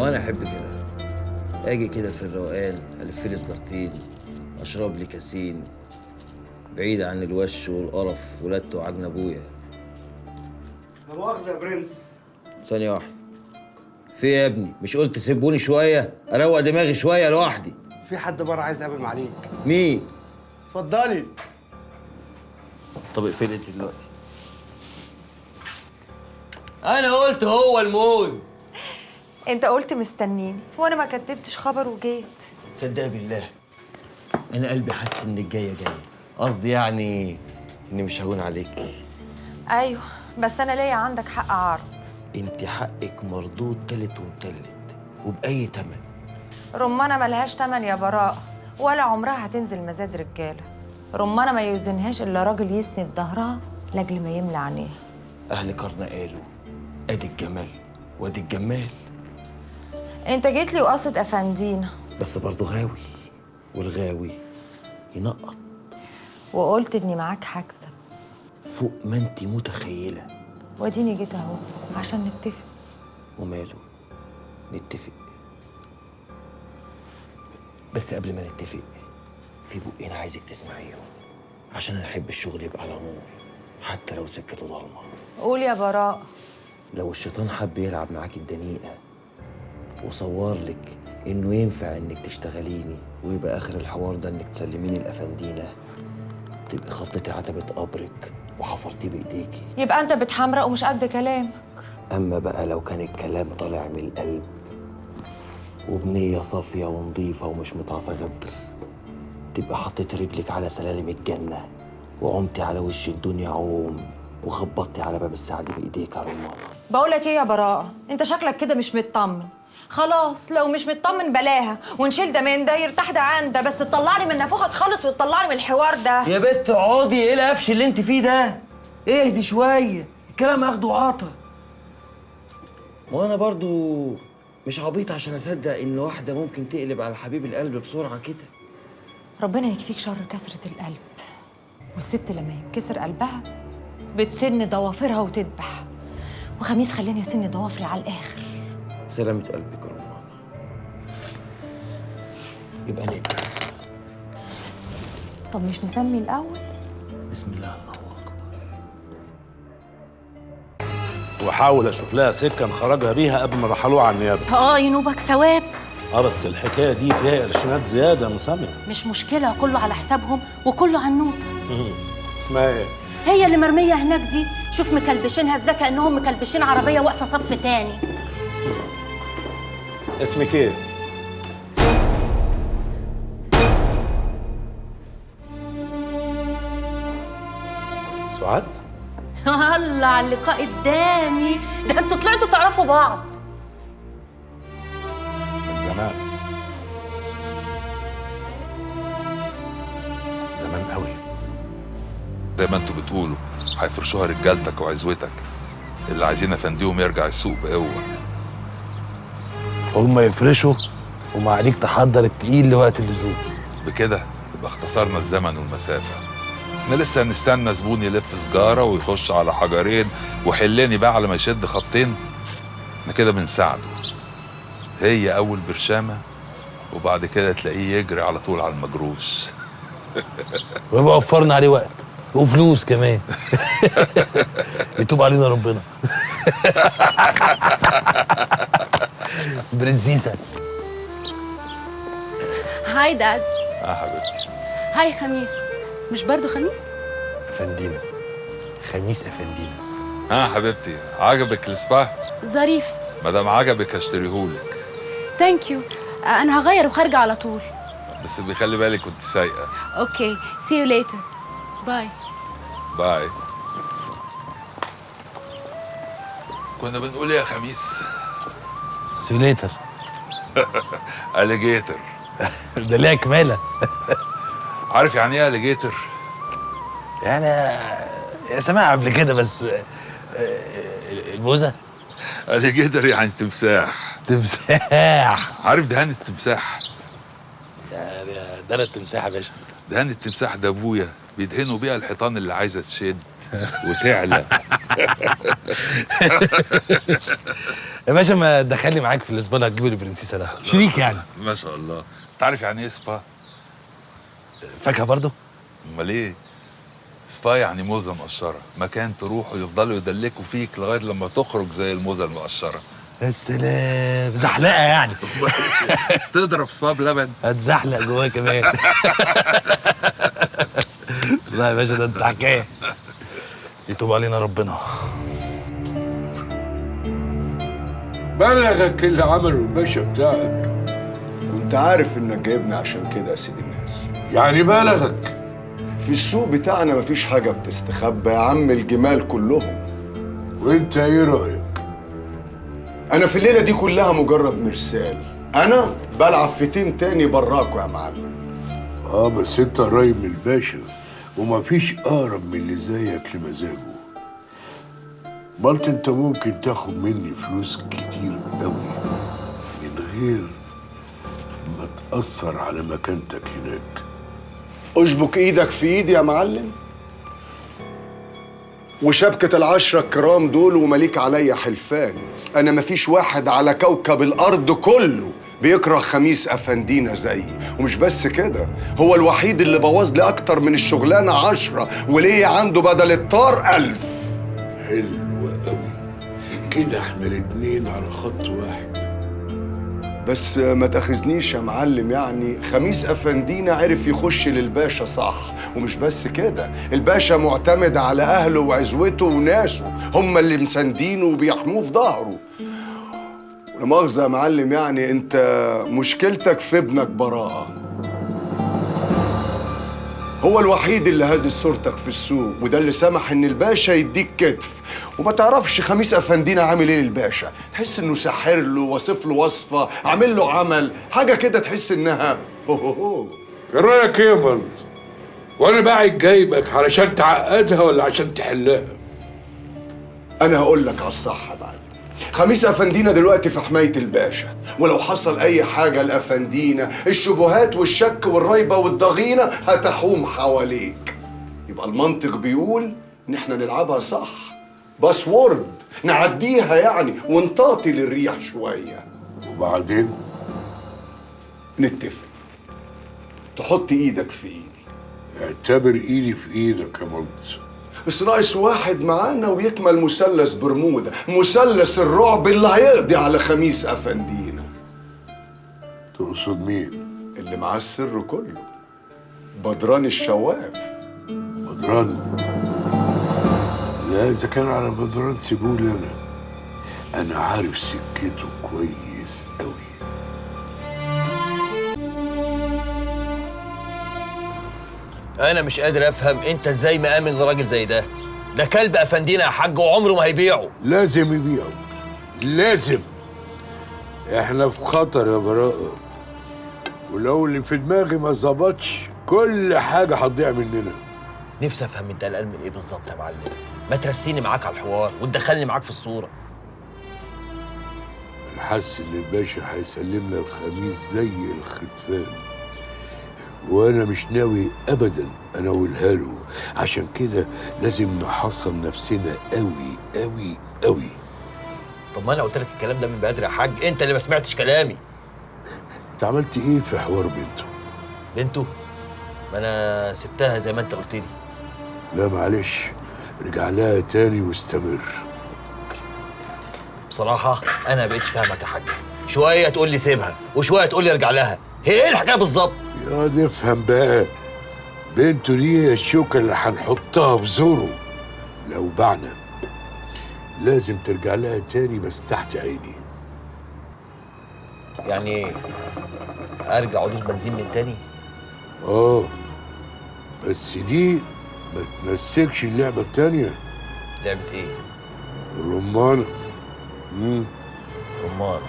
وانا احب كده، اجي كده في الروقان الف لي سجارتين، اشرب لي كاسين، بعيد عن الوش والقرف ولدت وعجن ابويا. لا مؤاخذة يا برنس. ثانية واحدة، في إيه يا ابني؟ مش قلت سيبوني شوية اروق دماغي شوية لوحدي؟ في حد بره عايز يقابل معاليك. مين؟ اتفضلي. طب اقفلي انت دلوقتي. انا قلت هو الموز. انت قلت مستنيني وانا ما كدبتش خبر وجيت. تصدقي بالله انا قلبي حاسس انك جايه، قصدي يعني اني مش هون عليكي. ايوه بس انا ليا عندك حق عرض. انت حقك مردود تالت ومتلت وبأي تمن. رمانة ملهاش تمن يا براء، ولا عمرها هتنزل مزاد رجاله. رمانة ما يوزنهاش الا راجل يسند ظهرها لاجل ما يملى عينيها. اهل قرن قالوا ادي الجمال وادي الجمال. انت جيت لي وقصد افندينا، بس برضه غاوي، والغاوي ينقط. وقلت اني معاك هكسب فوق ما انت متخيله. واديني جيت اهو عشان نتفق. وماله، نتفق. بس قبل ما نتفق في بقين عايزك تسمعيهم، عشان انا احب الشغل يبقى على نور حتى لو سكته ضلمه. قول يا براء. لو الشيطان حب يلعب معاك الدنيئه وصور لك انه ينفع انك تشتغليني ويبقى اخر الحوار ده انك تسلميني الافندينه، تبقي خطتي عتبه قبرك وحفرتيه بايديكي. يبقى انت بتحمرق ومش قد كلامك. اما بقى لو كان الكلام طالع من القلب وبنيه صافيه ونظيفه ومش متعصى غدر، تبقى حطيتي رجلك على سلالم الجنه وعمتي على وش الدنيا عوم وخبطتي على باب السعد بايديك يا رمانه. بقولك ايه يا براءة، انت شكلك كده مش مطمن. خلاص لو مش مطمن بلاها ونشيل ده من ده يرتاح ده عن ده، بس تطلعني من نافوخك خالص وتطلعني من الحوار ده. يا بت اقعدي، ايه القفش اللي انت فيه ده؟ اهدي شويه، الكلام اخده وعطا. وانا برضو مش عبيط عشان اصدق ان واحده ممكن تقلب على حبيب القلب بسرعه كده. ربنا يكفيك شر كسرة القلب، والست لما ينكسر قلبها بتسن ضوافرها وتذبح. وخميس خلاني اسن ضوافري على الاخر. سلامة قلبك يا رمانة. يبقى نبدأ. طب مش نسمي الاول؟ بسم الله الله اكبر. واحاول اشوف لها سكه نخرجها بيها قبل ما رحلوها على النيابه. ينوبك ثواب. بس الحكايه دي فيها قرشينات زياده يا مسامي. مش مشكله، كله على حسابهم وكله عنوطه. اسمها ايه؟ هي اللي مرميه هناك دي، شوف مكلبشينها ازاي كانهم مكلبشين عربيه واقفه صف تاني. اسمك ايه؟ سعاد؟ الله على اللقاء الدامي ده، انتوا طلعتوا تعرفوا بعض من زمان، زمان قوي. زي ما انتوا بتقولوا هيفرشوها رجالتك وعزوتك اللي عايزين افنديهم يرجع السوق بقوه. هم يفرشوا وما عليك تحضر التقيل لوقت اللزوم. بكده يبقى اختصرنا الزمن والمسافه. احنا لسه هنستنى زبون يلف سجاره ويخش على حجرين وحلني بقى على ما يشد خطين. احنا كده بنساعده. هي اول برشامه وبعد كده تلاقيه يجري على طول على المجروش. ويبقى وفرنا عليه وقت وفلوس كمان. يتوب علينا ربنا. برنسيسة. هاي داد. حبيبتي. هاي خميس. مش برضو خميس؟ افندينا، خميس افندينا. حبيبتي، عجبك السبا؟ ظريف. مادام عجبك هشتريهولك. ثانك يو. انا هغير وخارجه على طول. بس بيخلي بالك وانت سايقه. اوكي، سي يو ليتر. باي. باي. كنا بنقول ايه يا خميس؟ سوليتر. اليجيتر. ده ليها كمالة. عارف يعني ايه اليجيتر؟ يعني سمعها قبل كده بس. البوزة. اليجيتر يعني تمساح. تمساح. عارف دهان التمساح؟ ده انا التمساح يا باشا. دهان التمساح ده ابويا بيدهنوا بيها الحيطان اللي عايزه تشد. وتعلى. يا باشا ما تدخلني معاك في الاسبان هتجيب البرنسيسه ده شريك يعني. ما شاء الله. انت عارف يعني ايه سبا؟ فاكهه برضو؟ امال ايه؟ سبا يعني موزه مقشره، مكان تروحوا يفضلوا يدلكوا فيك لغايه لما تخرج زي الموزه المقشره. يا سلام، زحلقه يعني. تضرب سبا بلبن. هتزحلق جوايا كمان. لا يا باشا ده انت حكايه. يتوب علينا ربنا. بلغك اللي عمله الباشا بتاعك. كنت عارف انك جايبني عشان كده يا سيد الناس. يعني بلغك؟ في السوق بتاعنا مفيش حاجة بتستخبى يا عم، الجمال كلهم. وانت ايه رأيك؟ انا في الليلة دي كلها مجرد مرسال، انا بلعب في تيم تاني براكوا يا معلم. بس انت قريب من الباشا ومفيش اقرب من اللي زيك لمزاجه. مالت انت ممكن تاخد مني فلوس كتير قوي من غير ما تأثر على مكانتك هناك. اشبك ايدك في ايدي يا معلم، وشبكة العشرة الكرام دول ومليك عليا حلفان. انا مفيش واحد على كوكب الارض كله بيكره خميس افندينا زيي، ومش بس كده، هو الوحيد اللي بوظ لي اكتر من الشغلانة 10 وليه عنده بدل الطار 1000. حلو قوي كده، احنا الاتنين على خط واحد. بس ما تاخذنيش يا معلم، يعني خميس افندينا عرف يخش للباشا صح، ومش بس كده، الباشا معتمد على اهله وعزوته وناسه، هم اللي مساندينه وبيحموه في ظهره. ولا مؤاخذة يا معلم، يعني انت مشكلتك في ابنك براءة. هو الوحيد اللي هز صورتك في السوق، وده اللي سمح ان الباشا يديك كتف. وما تعرفش خميس افندينا عامل ايه للباشا، تحس انه ساحر له، واصف له وصفه، عامل له عمل، حاجه كده تحس انها ايه رايك ايه يا مالت؟ وانا بقى جايبك علشان تعقدها ولا عشان تحلها؟ انا هقول لك على الصح يا معلم. خميس افندينا دلوقتي في حمايه الباشا، ولو حصل اي حاجه لافندينا الشبهات والشك والريبه والضغينه هتحوم حواليك. يبقى المنطق بيقول ان احنا نلعبها صح، باسورد نعديها يعني، ونطاطي للريح شويه. وبعدين نتفق تحط ايدك في ايدي. اعتبر ايدي في ايدك يا مالت. بس ناقص واحد معانا ويكمل مثلث برمودا، مثلث الرعب اللي هيقضي على خميس افندينا. تقصد مين؟ اللي معاه السر كله، بدران الشواف. بدران؟ لا، اذا كان على بدران سيبولي انا عارف سكته كويس قوي. انا مش قادر افهم انت ازاي مآمن لراجل زي ده. ده كلب افندينا يا حاج وعمره ما هيبيعه. لازم يبيعه، لازم. احنا في خطر يا براءة، ولو اللي في دماغي ما ظبطش كل حاجة هتضيع مننا. نفسي افهم انت قلقان من ايه بالظبط يا معلم. ما ترسيني معاك على الحوار وتدخلني معاك في الصورة. انا حاسس ان الباشا هيسلمنا الخميس زي الخرفان، وانا مش ناوي ابدا اناولها له. عشان كده لازم نحصن نفسنا قوي قوي قوي. طب ما انا قلت لك الكلام ده من بدري يا حاج، انت اللي ما سمعتش كلامي. انت عملت ايه في حوار بنته؟ بنته؟ ما انا سبتها زي ما انت قلت لي. لا معلش، رجع لها تاني واستمر. بصراحة انا ما بقتش فاهمك يا حاج. شوية تقول لي سيبها وشوية تقول لي ارجع لها. هي ايه الحكاية بالظبط؟ يا دي افهم بقى، بنته دي هي الشوكة اللي هنحطها في زوره. لو بعنا لازم ترجع لها تاني، بس تحت عيني. يعني ارجع ادوس بنزين من تاني؟ بس دي ما تنسكش اللعبة التانية. لعبة ايه؟ الرمانة. رمانة.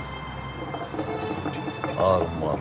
رمانة.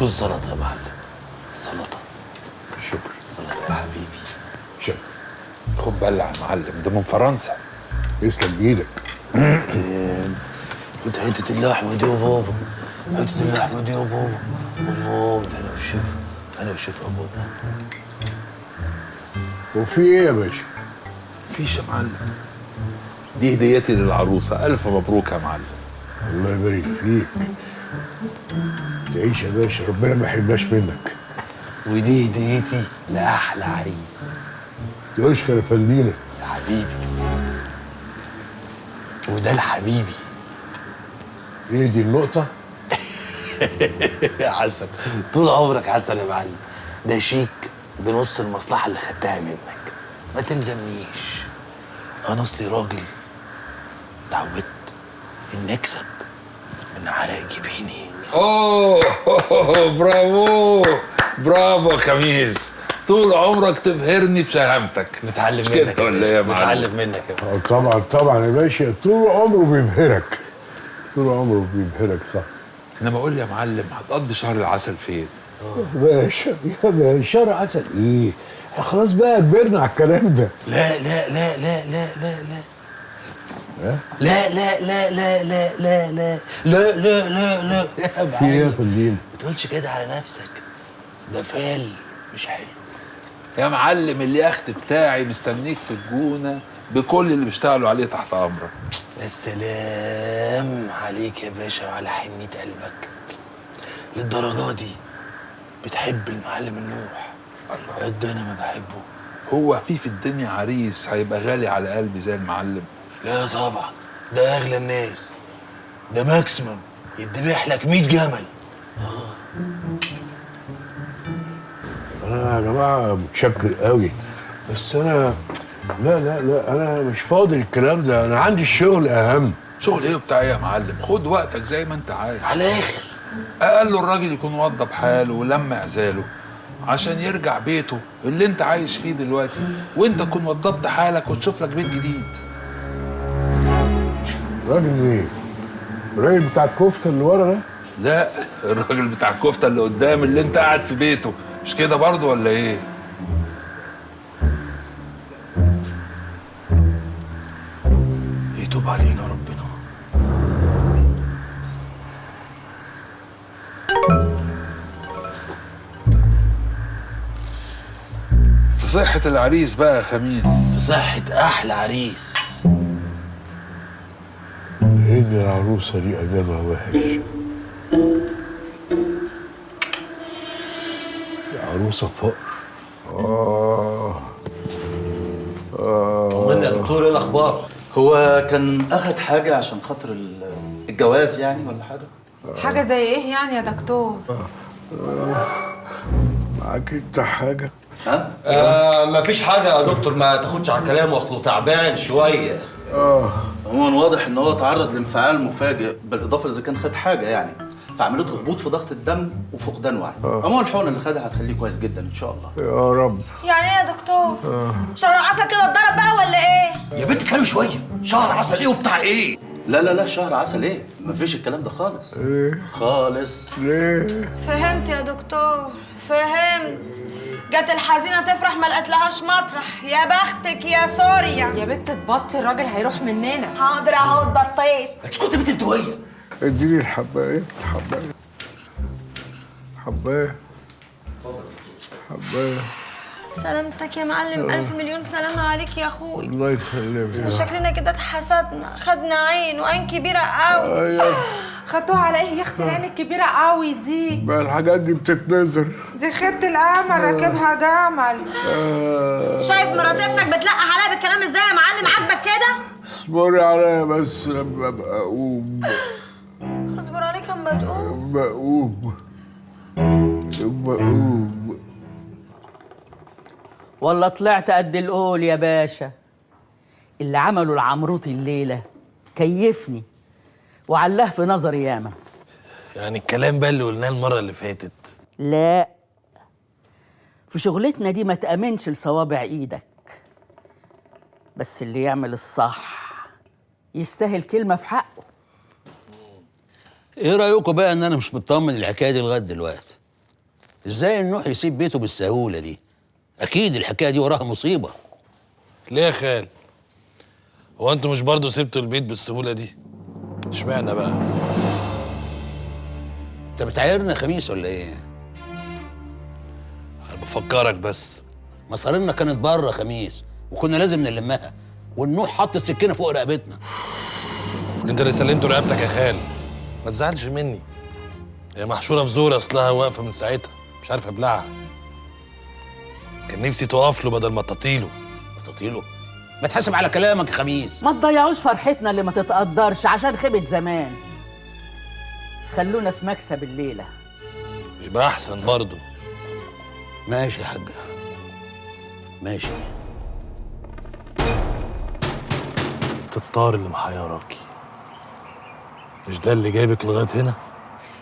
خذ سلطه يا معلم، سلطه. شكرا. سلطه يا حبيبي. شكرا. خد بلع يا معلم، ده من فرنسا. يسلم ايدك. خد حته اللحمه دي يا بابا، حته اللحمه دي يا بابا. الله، ده انا والشفا، انا والشفا يا بابا. وفي ايه يا باشا؟ مفيش يا معلم، دي هديتي للعروسه، الف مبروك يا معلم. الله يبارك فيك. تعيش يا باشا، ربنا ما يحرمناش منك. ودي هديتي لاحلى عريس. تشكر يا فندينا. يا حبيبي. وده لحبيبي. ايه دي النقطة؟ يا حسن، طول عمرك حسن يا معلم. ده شيك بنص المصلحة اللي خدتها منك. ما تلزمنيش، أنا أصلي راجل اتعودت إني أكسب من عرق جبيني. اوه برافو برافو خميس، طول عمرك تبهرني بشهامتك. نتعلم منك منك ولا ايه يا معلم؟ نتعلم منك يا معلم. طبعا طبعا يا باشا، طول عمره بيبهرك، طول عمره بيبهرك. صح. انما قول لي يا معلم، هتقضي شهر العسل فين؟ يا باشا يا باشا، شهر عسل ايه؟ احنا خلاص بقى كبرنا على الكلام ده. لا لا لا لا لا لا لا لا لا لا لا لا لا لا لا لا لا لا يا في ايه يا فندم؟ ما تقولش كده على نفسك، ده فال مش حلو يا معلم. اليخت بتاعي مستنيك في الجونة بكل اللي بيشتغلوا عليه تحت امرك. يا سلام عليك يا باشا وعلى حنية قلبك. للدرجة دي بتحب المعلم النوح قد انا ما بحبه؟ هو في الدنيا عريس هيبقى غالي على قلبي زي المعلم؟ لا طبعا، ده اغلى الناس، ده ماكسيمم يتذبح لك 100 جمل. انا يا جماعه متشكر قوي، بس انا لا لا لا، انا مش فاضي الكلام ده، انا عندي الشغل اهم. شغل ايه وبتاع ايه يا معلم؟ خد وقتك زي ما انت عايز. على الاخر قال له الراجل يكون وضب حاله ولما عزاله عشان يرجع بيته اللي انت عايش فيه دلوقتي، وانت تكون وضبت حالك وتشوف لك بيت جديد. راجل ايه؟ الراجل بتاع الكفته اللي ورا ده؟ لا، الراجل بتاع الكفته اللي قدام اللي انت قاعد في بيته، مش كده برضه ولا ايه؟ يتوب علينا ربنا. في صحة العريس بقى يا خميس. في صحة أحلى عريس. إن العروسة دي أدامها وحش، عروسة فقر. طمني يا دكتور، ايه الاخبار؟ هو كان اخد حاجه عشان خاطر الجواز يعني ولا حاجه؟ حاجه زي ايه يعني يا دكتور؟ معاك انت حاجة؟ ها؟ مفيش حاجه يا دكتور، ما تاخدش على كلامه، اصله تعبان شويه. عموما واضح ان هو تعرض لانفعال مفاجئ، بالاضافه اذا كان خد حاجه يعني، فعملت له هبوط في ضغط الدم وفقدان وعي. عموما الحقنه اللي خدها هتخليه كويس جدا ان شاء الله. يا رب. يعني ايه يا دكتور؟ شهر عسل كده اتضرب بقى ولا ايه؟ يا بنت كلام شويه، شهر عسل ايه وبتاع ايه؟ لا لا لا، شهر عسل ايه؟ مفيش الكلام ده خالص. ايه؟ خالص. ليه؟ فهمت يا دكتور، فهمت. جت الحزينه تفرح ما لقتلهاش مطرح. يا بختك يا سوريا. يا بنت تبطي، الراجل هيروح مننا. حاضر اهو اتبطيت. اسكتي يا بنت انتويه. اديني الحباية، الحباية، حباية، حباية. سلامتك يا معلم، ألف مليون سلامة عليك يا أخوي. الله يسلمك. شكلنا كده اتحسدنا، خدنا عين وعين كبيرة قوي. خدتوها على ايه يا اختي العين الكبيرة قوي دي؟ بقى الحاجات دي بتتنزل. دي خيبة الأمل راكبها جمل. شايف مرات ابنك بتلقح عليا بالكلام ازاي يا معلم؟ عاجبك كده؟ اصبري عليا بس لما ابقى اقوم. اصبر عليك اما تقوم. بقوم. والله طلعت قد القول يا باشا. اللي عمله العمروطي الليلة كيفني وعلاه في نظري ياما. يعني الكلام بقى اللي قلناه المرة اللي فاتت. لا، في شغلتنا دي ما تأمنش لصوابع ايدك، بس اللي يعمل الصح يستاهل كلمة في حقه. ايه رأيكم بقى ان انا مش مطمن الحكاية دي لغاية دلوقتي؟ ازاي النوح يسيب بيته بالسهوله دي؟ اكيد الحكايه دي وراها مصيبه. ليه يا خال؟ هو انتوا مش برضه سبتوا البيت بالسهوله دي؟ اشمعنى بقى؟ انت بتعايرنا يا خميس ولا ايه؟ انا بفكرك بس. مصارينا كانت بره خميس وكنا لازم نلمها، والنوح حط السكينه فوق رقبتنا. انت اللي سلمته رقبتك يا خال، ما تزعلش مني. هي محشوره في زور اصلها واقفه من ساعتها مش عارف ابلعها. كان نفسي تقف له بدل ما تطيله. تطيله؟ ما تحاسب على كلامك يا خميس. ما تضيعوش فرحتنا اللي ما تتقدرش عشان خيبة زمان. خلونا في مكسب الليلة. يبقى أحسن برضه. ماشي يا حاجة، ماشي. الطار اللي محيراكي مش ده اللي جايبك لغاية هنا؟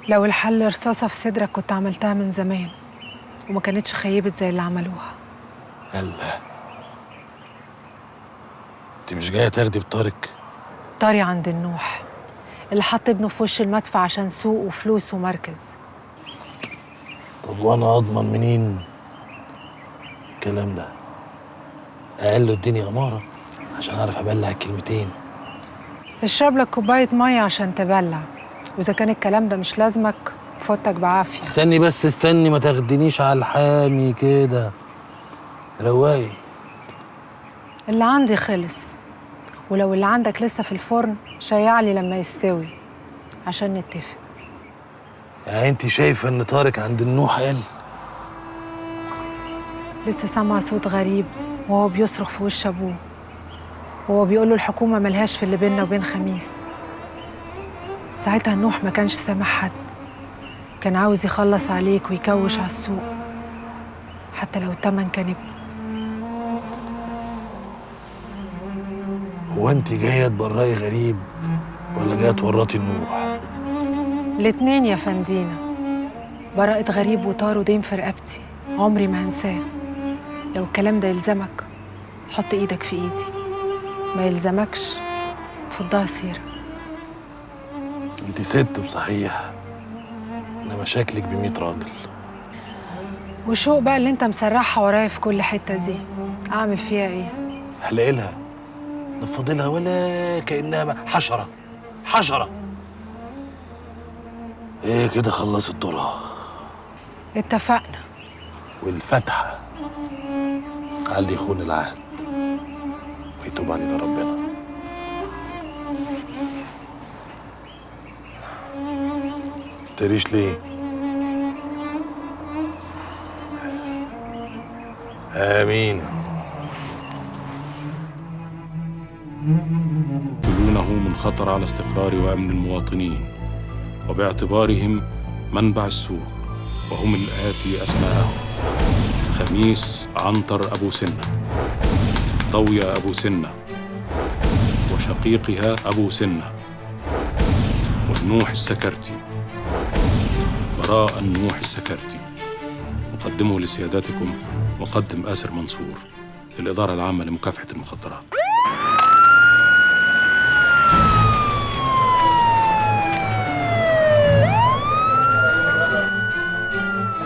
لو الحل رصاصة في صدرك كنت عملتها من زمان وما كانتش خيبت زي اللي عملوها. يلا انت مش جاية تاخدي بطارق؟ طاري عند النوح اللي حط ابنه في وش المدفع عشان سوق وفلوس ومركز. طب وانا اضمن منين الكلام ده؟ اقل الدنيا اماره عشان اعرف ابلع الكلمتين. اشرب لك كوباية مية عشان تبلع، واذا كان الكلام ده مش لازمك فوتك بعافية. استني بس استني، ما تاخدنيش على الحامي كده. رواقي. اللي عندي خلص، ولو اللي عندك لسه في الفرن شيعلي لما يستوي عشان نتفق. يعني انت شايفه ان طارق عند النوح قال؟ لسه سامعة صوت غريب وهو بيصرخ في وش ابوه، وهو بيقول له الحكومة ملهاش في اللي بيننا وبين خميس. ساعتها النوح ما كانش سامع حد، كان عاوز يخلص عليك ويكوش على السوق حتى لو التمن كان ابنه. هو انت جايه تبرئي غريب ولا جايه تورطي النوح؟ الاتنين يا فندينا. براءة غريب وطار ودين في رقبتي عمري ما هنساه. لو الكلام ده يلزمك حط ايدك في ايدي، ما يلزمكش فضها سيرة. انت ست بصحيح، انما شكلك ب100 راجل. وشوق بقى اللي انت مسرحها ورايا في كل حتة دي، اعمل فيها ايه؟ احلق لها نفضلها ولا كأنها حشرة حشرة. ايه كده خلصت دورها. اتفقنا. والفتحة على اللي يخون العهد ويتوب علينا ربنا. تريش ليه؟ آمين. يقتلونه من خطر على استقرار وأمن المواطنين وباعتبارهم منبع السوء، وهم الآتي أسماءهم: خميس عنتر أبو سنة، طوية أبو سنة، وشقيقها أبو سنة، والنوح السكرتي. براء النوح السكرتي. مقدمه لسيادتكم مقدم آسر منصور، الإدارة العامة لمكافحة المخدرات.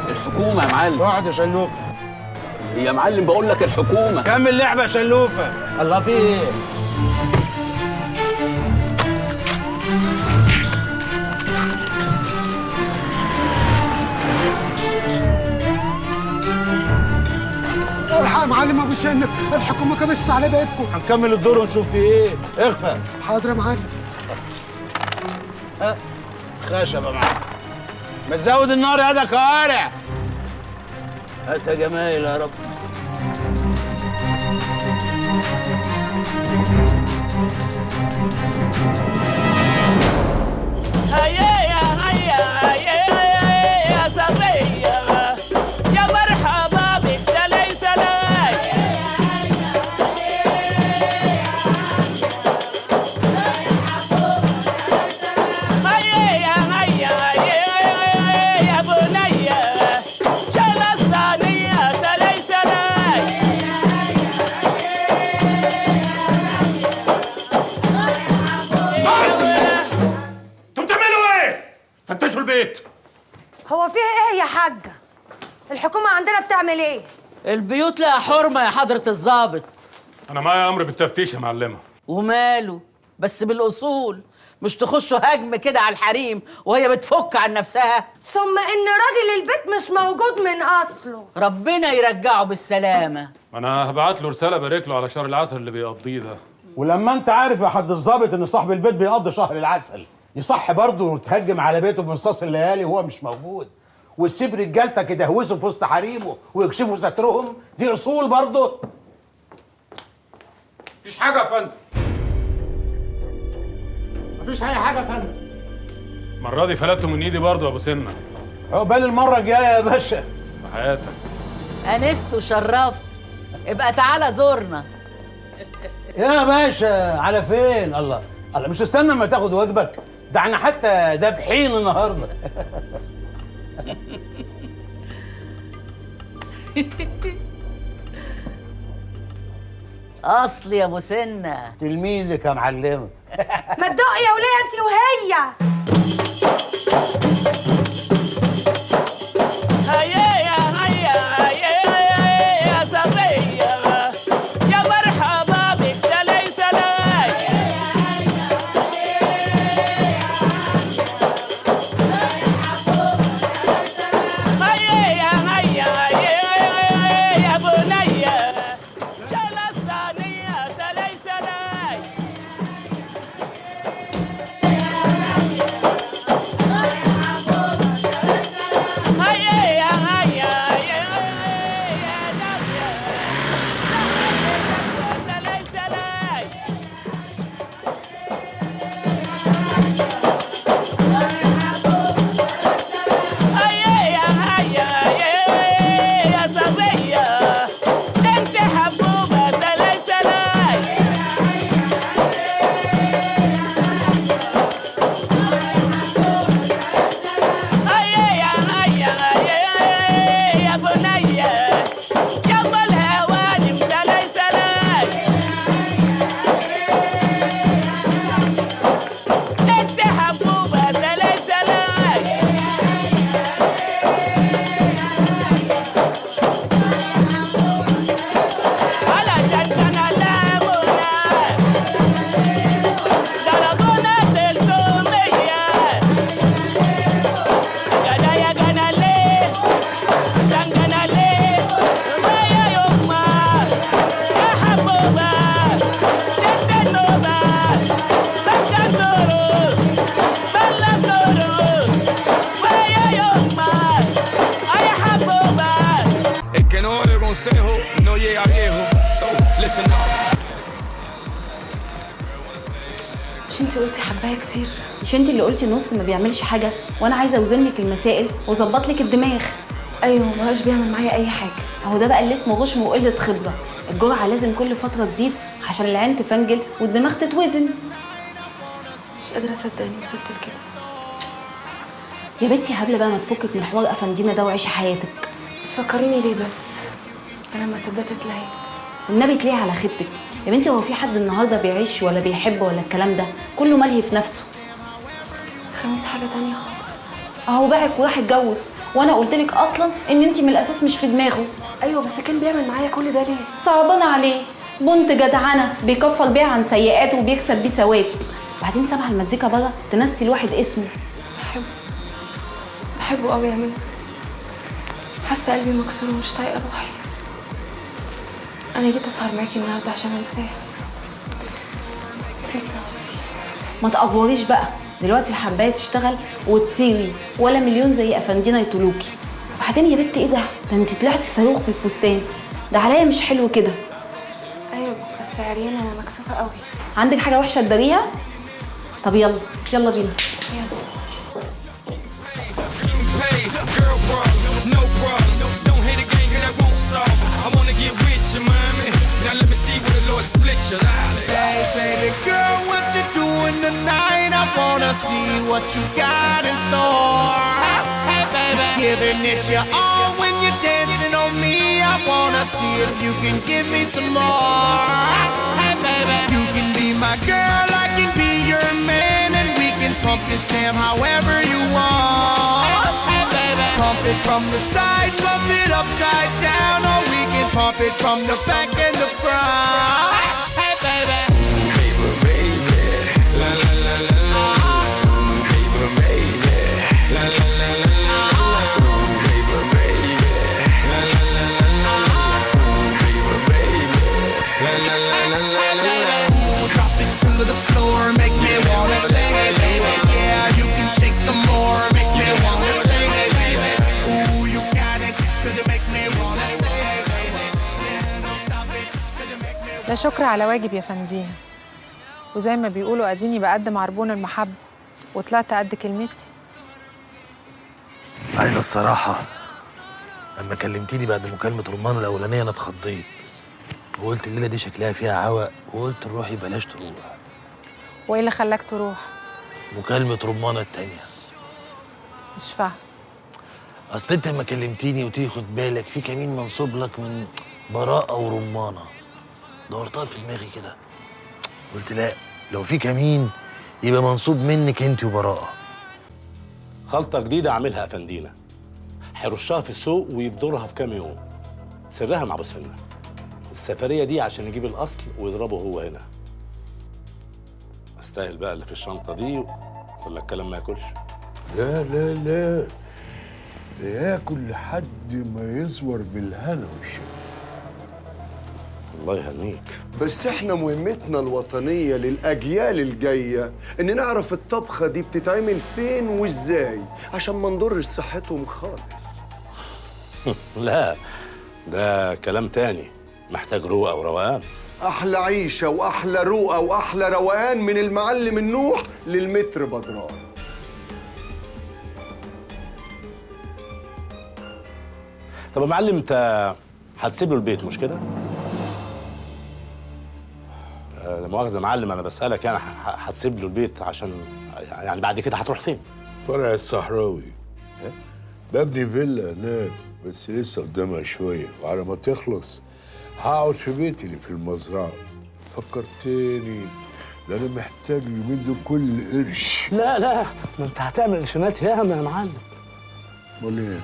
الحكومة يا معلم. اقعد يا شلوفة. يا معلم بقول لك الحكومة. كمل لعبة يا شلوفة. الله في ايه؟ الحق يا معلم ابو سنك، الحكومه كبست على بيتكم. هنكمل الدور ونشوف في ايه. اخفى. حاضر يا معلم. خشب يا معلم. ما تزود النار يا ده كوارع. هات يا جمايل يا رب. فتشوا البيت. تعمل ايه؟ البيوت لها حرمه يا حضره الضابط. انا معايا امر بالتفتيش يا معلمه. وماله، بس بالاصول، مش تخشوا هجم كده على الحريم وهي بتفك عن نفسها. ثم ان راجل البيت مش موجود من اصله. ربنا يرجعه بالسلامه. انا هبعت له رساله بارك له على شهر العسل اللي بيقضيه ده. ولما انت عارف يا حد الظابط ان صاحب البيت بيقضي شهر العسل، يصح برضه تهجم على بيته بنصاص الليالي وهو مش موجود، وتسيب رجالتك يدهوسوا في وسط حريمه ويكشفوا سترهم؟ دي اصول برضه. مفيش حاجه يا فندم. مفيش اي حاجه يا فندم. المره دي فلتوا من ايدي برضه يا ابو سنه. عقبال المره الجايه يا باشا. في حياتك. انست وشرفت، ابقى تعالى زورنا. يا باشا على فين؟ الله مش استنى اما تاخد واجبك، ده احنا حتى دابحين النهارده. اصل يا ابو سنه تلميذك يا معلمه. ما تدقي يا وليه انت وهي. مش انتي قلتي حبايه كتير؟ مش انت اللي قلتي نص ما بيعملش حاجه، وانا عايزه اوزن لك المسائل واظبط لك الدماغ. ايوه ما بقاش بيعمل معايا اي حاجه. اهو ده بقى اللي اسمه غشم وقله خبره. الجرعه لازم كل فتره تزيد عشان العين تفنجل والدماغ تتوزن. مش قادره اصدق اني وصلت لكده. يا بنتي هبله بقى، ما تفكك من حوار افندينا ده وعيشي حياتك. بتفكريني ليه بس؟ انا لما صدقت اتلهيت. والنبي تليه على خيبتك يا بنتي. هو في حد النهارده بيعيش ولا بيحب ولا الكلام ده؟ كله ملهي في نفسه. بس خميس حاجه تانية خالص. اهو باعك وراح اتجوز، وانا قلت لك اصلا ان انت من الاساس مش في دماغه. ايوه بس كان بيعمل معايا كل ده ليه؟ صعبان عليه، بنت جدعنه بيكفر بيها عن سيئاته وبيكسب بيه ثواب. وبعدين سامعه المزيكا بره تنسي الواحد اسمه. بحبه قوي يا منى. حاسه قلبي مكسور ومش طايقه روحي. انا جيت اسهر معاكي النهارده عشان انساه. نسيت نفسي. ما تقفوريش بقى، دلوقتي الحبايه تشتغل وتطيري ولا مليون زي افندينا يطولوكي. وبعدين يا بنت ايه ده انت طلعتي صاروخ في الفستان ده، عليا مش حلو كده. ايوه بس عريانه انا مكسوفه قوي. عندك حاجه وحشه تداريها؟ طب يلا يلا بينا. Hey baby girl, what you doing tonight? I wanna see what you got in store. Hey baby, giving it your all when you're dancing on me. I wanna see if you can give me some more. Hey baby, you can be my girl, I can be your man, and we can pump this jam however you want. Hey baby. pump it from the side, pump it upside down, or we can pump it from the back and the front. Hey, baby. Baby, baby. La, la, la, la, la. Baby, baby. La, la, la, la, la. Baby, baby. La, la, la, la, la. Baby, baby. La, la, la, la, la, la. Drop it to the floor, make me wanna sing it, baby. Yeah, you can shake some more, make me wanna sing it, baby. Ooh, you got it, 'cause you make me wanna sing it, baby. Yeah, don't stop it, 'cause you make me. لا شكر على واجب يا فندينا، وزي ما بيقولوا اديني بقدم عربون المحبة وطلعت قد كلمتي. عايزة الصراحة لما كلمتيني بعد مكالمة رمان الأولانية أنا اتخضيت وقلت الليلة دي شكلها فيها عوق وقلت روحي بلاش تروح. وايه اللي خلاك تروح؟ مكالمة رمانة التانية. مش فاهم. أصل أنت لما كلمتيني قلت لي خد بالك في كمين منصوب لك من براءة ورمانة. دورتها في دماغي كده قلت لا، لو في كمين يبقى منصوب منك أنت وبراءة. خلطة جديدة عاملها أفندينا، هيرشها في السوق ويبدرها في كام يوم. سرها مع أبو سنة. السفرية دي عشان يجيب الأصل ويضربه هو هنا. استاهل بقى اللي في الشنطة دي ولا الكلام ما ياكلش؟ لا لا لا، ياكل لحد ما يزور بالهنا والشفا. الله يهنيك. بس احنا مهمتنا الوطنية للأجيال الجاية إن نعرف الطبخة دي بتتعمل فين وإزاي عشان ما نضرش صحتهم خالص. لا، ده كلام تاني محتاج روقة وروقان. أحلى عيشة وأحلى روقة وأحلى روقان من المعلم النوح للمتر بدران. طب يا معلم انت هتسيب له البيت مش كده؟ لا مؤاخذة يا معلم انا بسألك يعني هتسيب له البيت عشان يعني بعد كده هتروح فين؟ فرع الصحراوي. ببني فيلا هناك بس لسه قدامها شوية، وعلى ما تخلص هقعد في بيتي اللي في المزرعة. فكرتني، ده أنا محتاج اليومين دول كل قرش. لا لا، ما انت هتعمل قرشينات ياما يا معلم. امال ايه؟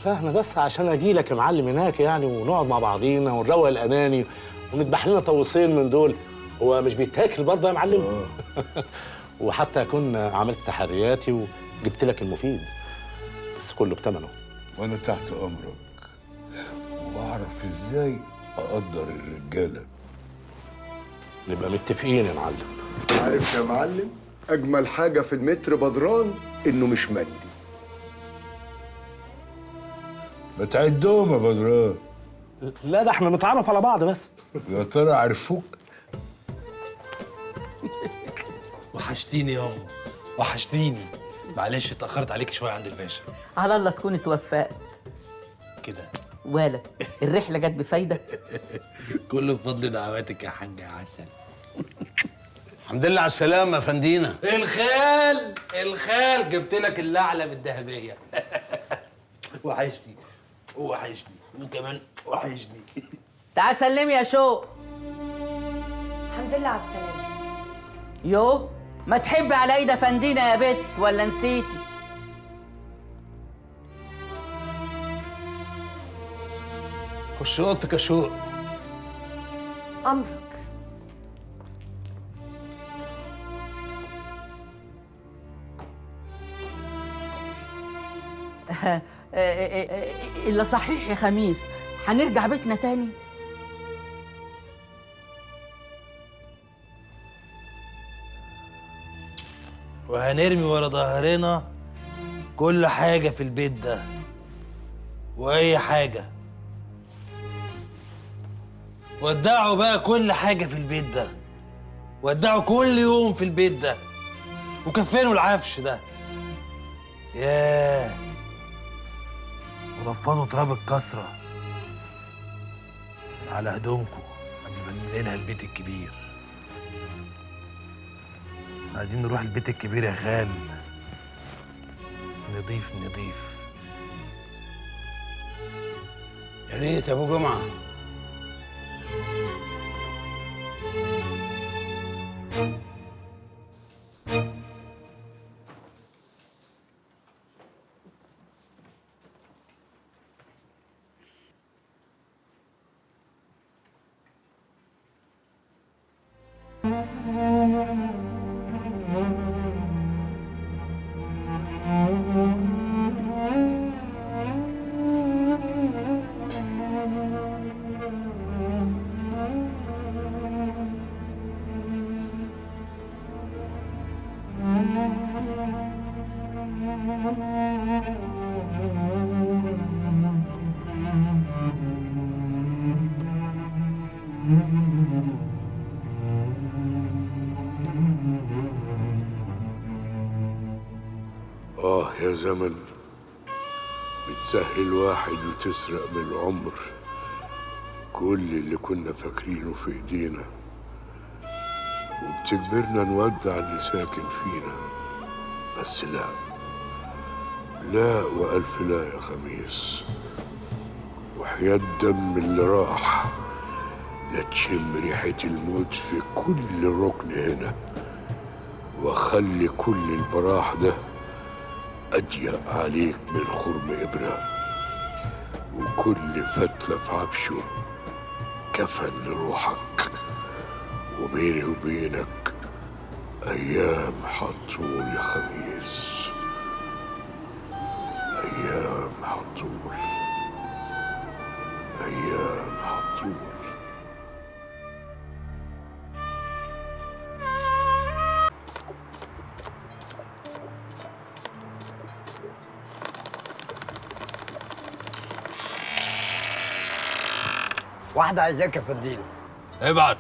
لا انا بس عشان اجي لك يا معلم هناك يعني ونقعد مع بعضينا ونروق الاناني ونذبح لنا طاووسين من دول. هو مش بيتاكل برضه يا معلم؟ وحتى اكون عملت تحرياتي وجبت لك المفيد، بس كله بثمنه. وانا تحت امرك، واعرف ازاي اقدر الرجاله. نبقى متفقين يا معلم. عارف يا معلم، أجمل حاجة في المتر بدران إنه مش مادي. ما تعدهم يا بدران. لا ده احنا نتعرف على بعض بس. يا ترى عرفوك؟ وحشتيني يابا، وحشتيني. معلش اتأخرت عليك شوية عند الباشا. على الله تكون اتوفقت كده ولا الرحلة جت بفايدة؟ كله بفضل دعواتك يا حاج عسل. الحمد لله على السلامة يا فندينا. الخال جبت لك الأعلم الذهبية. وحشني وكمان وحشني. تعال سلمي يا شوق. الحمد لله على السلامة. يو ما تحبي على ايد فندينا يا بت ولا نسيتي؟ خش اوضتك يا شوق. أمرك. إلا صحيح يا خميس، هنرجع بيتنا تاني؟ وهنرمي ورا ظهرنا كل حاجة في البيت ده وأي حاجة. ودعوا بقى كل حاجة في البيت ده، ودعوا كل يوم في البيت ده، وكفنوا العفش ده. ياه، ورفضوا تراب الكسرة على هدومكم قبل ما ننقلها البيت الكبير. عايزين نروح البيت الكبير يا خال، نضيف. يا ريت يا ابو جمعه. يا زمن بتسهل واحد وتسرق من العمر كل اللي كنا فاكرينه في ايدينا، وبتجبرنا نودع اللي ساكن فينا. بس لا لا وألف لا يا خميس، وحياة الدم اللي راح لا تشم ريحة الموت في كل ركن هنا، وخلي كل البراح ده أضيق عليك من خرم إبرة، وكل فتلة في عفشه كفن لروحك، وبيني وبينك أيام هتطول يا خميس، أيام هتطول، أيام هتطول. واحدة عايزاك يا فنديل. ابعت.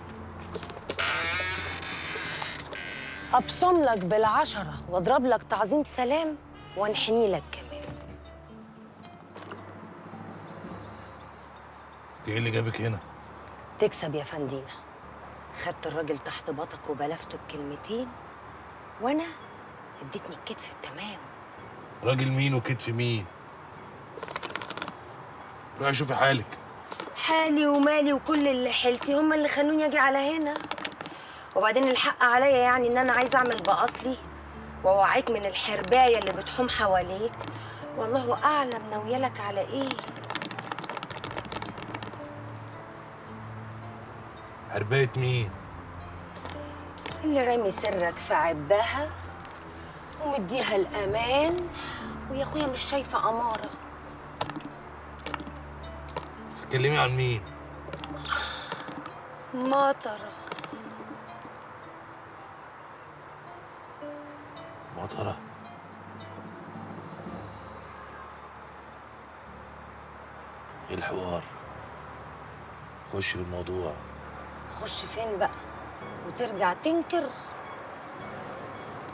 ابصم لك بالعشرة واضرب لك تعظيم سلام وانحني لك كمان. ايه اللي جابك هنا؟ تكسب يا فندينا. خدت الراجل تحت باطك وبلفته بكلمتين، وانا اديتني الكتف التمام. راجل مين وكتف مين؟ روحي شوفي حالك. حالي ومالي وكل اللي حيلتي هم اللي خلوني اجي على هنا. وبعدين الحق عليا يعني ان انا عايزه اعمل باصلي واوعيك من الحربايه اللي بتحوم حواليك، والله اعلم ناويالك على ايه. حربايه مين؟ اللي رامي سرك في عبها ومديها الامان، ويا اخويا مش شايفه اماره. تتكلمي عن مين؟ مطره. مطره؟ ايه الحوار؟ خش في الموضوع. خش فين بقى وترجع تنكر؟